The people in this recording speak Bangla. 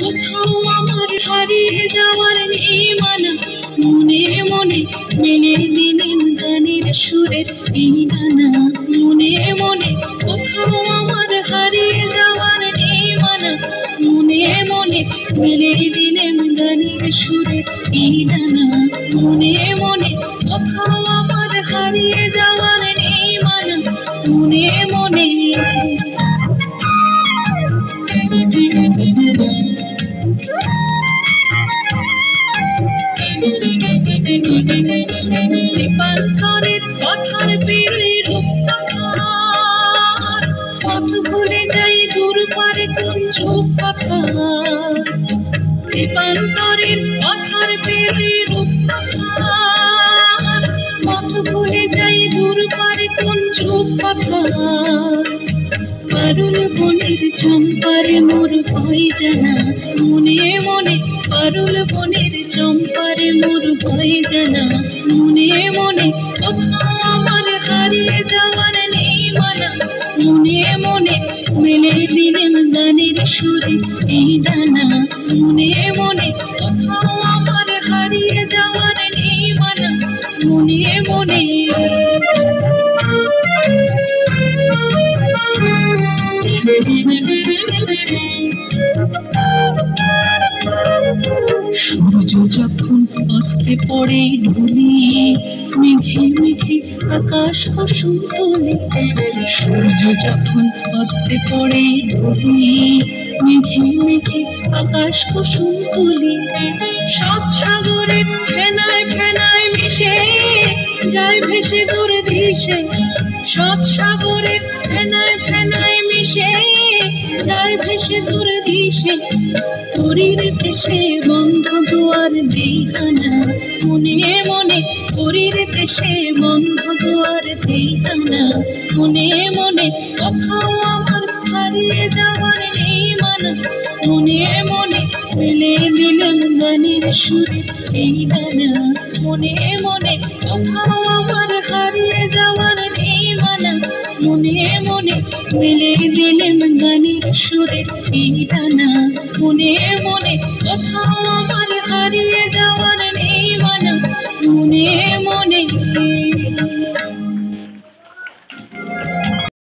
কোথাও আমার হারিয়ে যাওয়ার নেই মানা, মনে মনে মেলে দিলেন গানের সুরের এই নানা। মনে মনে কোথাও আমার হারিয়ে যাওয়ার নেই মানা, মনে মনে মেলে দিলেন গানের সুরের এই নানা। মনে মনে কোথাও আমার হারিয়ে যাওয়ার নেই মানা, মনে মনে। দীপাঙ্করের কথার পেরে রূপকথার পথ ভুলে যাই দূর পারে কোন ঝোপ পাথার। দীপাঙ্করের কথার পেরে রূপকথার পথ ভুলে যাই দূর পারে কোন ঝোপ পাথার। পারুল বনের চম্পারে মোর ভয় জানা, মনে মনে পারুল বনের চম্পারে মোর ভয় জানা। মনে মনে কোথাও আমার হারিয়ে যাওয়ার নেই মানা, মনে মনে মেলে দিলেন গানের সুরে এই ডানা। মনে মনে কোথাও আমার হারিয়ে যাওয়ার নেই মানা, মনে মনে। সূর্য যখন অস্তে পড়ে ঢুলি, মেঘে মেঘে আকাশ কুসুম তোলে। সূর্য যখন অস্তে পড়ে ঢুলি, মেঘে মেঘে আকাশ কুসুম তোলে। সাত সাগরে ফেনায় ফেনায় মিশে যায় ভেসে দূর দিশে। সাত সাগরে ফেনায় ফেনায় মিশে যায় ভেসে দূর দিশে। তরির দেশে বন্ধ দুয়ার দিহানা, মনে মনে তরির দেশে বন্ধ দুয়ার দিহানা। মনে মনে কোথাও আমার হারিয়ে যাওয়ার নেই মানা, মনে মনে মেলে দিলেন গানের সুরে এই ডানা। মনে মনে কোথাও আমার হারিয়ে যাওয়ার নেই মানা, মনে মনে মেলে দিলেন গানের সুরে এই ডানা। মনে মনে কোথাও আমার হারিয়ে যাওয়ার নেই মানা, মনে